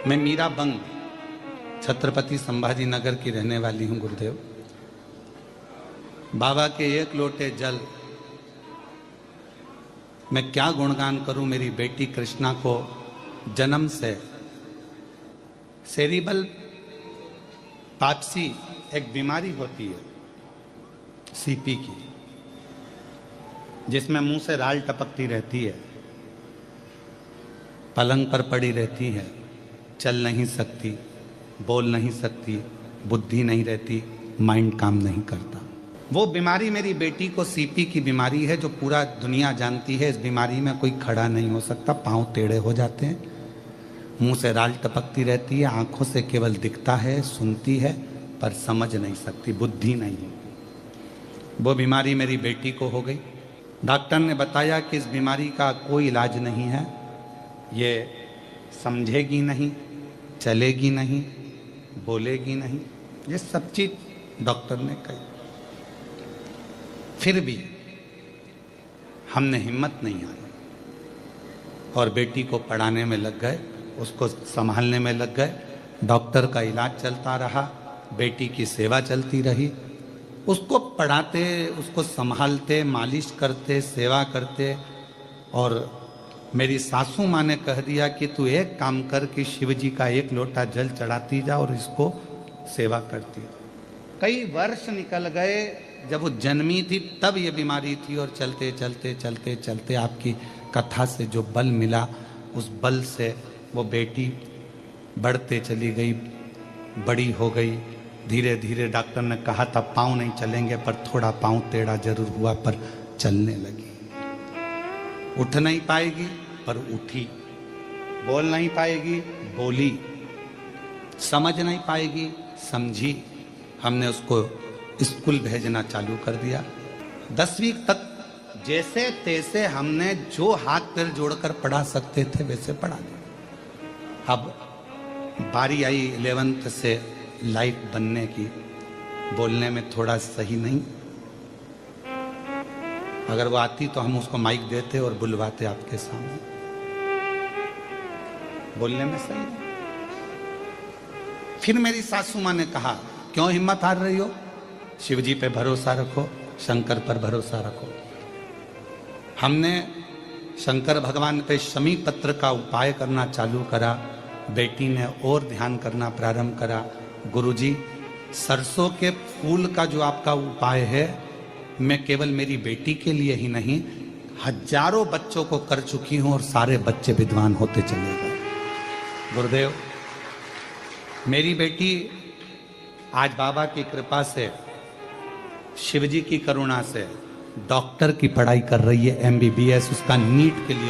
मैं मीरा बंग छत्रपति संभाजी नगर की रहने वाली हूं गुरुदेव। बाबा के एक लोटे जल मैं क्या गुणगान करूं। मेरी बेटी कृष्णा को जन्म से सेरिबल पाप्सी एक बीमारी होती है सीपी की, जिसमें मुंह से राल टपकती रहती है, पलंग पर पड़ी रहती है, चल नहीं सकती, बोल नहीं सकती, बुद्धि नहीं रहती, माइंड काम नहीं करता। वो बीमारी मेरी बेटी को सीपी की बीमारी है, जो पूरा दुनिया जानती है। इस बीमारी में कोई खड़ा नहीं हो सकता, पांव टेढ़े हो जाते हैं, मुंह से राल टपकती रहती है, आंखों से केवल दिखता है, सुनती है, पर समझ नहीं सकती, बुद्धि नहीं है। वो बीमारी मेरी बेटी को हो गई। डॉक्टर ने बताया कि इस बीमारी का कोई इलाज नहीं है, ये समझेगी नहीं, चलेगी नहीं, बोलेगी नहीं, ये सब चीज डॉक्टर ने कही। फिर भी हमने हिम्मत नहीं हारी और बेटी को पढ़ाने में लग गए, उसको संभालने में लग गए। डॉक्टर का इलाज चलता रहा, बेटी की सेवा चलती रही, उसको पढ़ाते, उसको संभालते, मालिश करते, सेवा करते। और मेरी सासू माँ ने कह दिया कि तू एक काम कर कि शिव जी का एक लोटा जल चढ़ाती जा और इसको सेवा करती। कई वर्ष निकल गए। जब वो जन्मी थी तब ये बीमारी थी, और चलते चलते चलते चलते आपकी कथा से जो बल मिला, उस बल से वो बेटी बढ़ते चली गई, बड़ी हो गई। धीरे धीरे डॉक्टर ने कहा था पाँव नहीं चलेंगे, पर थोड़ा पाँव टेढ़ा जरूर हुआ, पर चलने लगी। उठ नहीं पाएगी पर उठी, बोल नहीं पाएगी बोली, समझ नहीं पाएगी समझी। हमने उसको स्कूल भेजना चालू कर दिया। 10वीं तक जैसे तैसे हमने जो हाथ पैर जोड़कर पढ़ा सकते थे वैसे पढ़ा दिया। अब बारी आई 11th से लाइफ बनने की। बोलने में थोड़ा सही नहीं, अगर वो आती तो हम उसको माइक देते और बुलवाते आपके सामने। बोलने में सही नहीं। फिर मेरी सासू माँ ने कहा क्यों हिम्मत हार रही हो, शिव जी पे भरोसा रखो, शंकर पर भरोसा रखो। हमने शंकर भगवान पे शमी पत्र का उपाय करना चालू करा। बेटी ने और ध्यान करना प्रारंभ करा। गुरुजी, सरसों के फूल का जो आपका उपाय है, मैं केवल मेरी बेटी के लिए ही नहीं, हजारों बच्चों को कर चुकी हूं और सारे बच्चे विद्वान होते चले गए। गुरुदेव, मेरी बेटी आज बाबा की कृपा से, शिवजी की करुणा से डॉक्टर की पढ़ाई कर रही है, MBBS। उसका नीट के लिए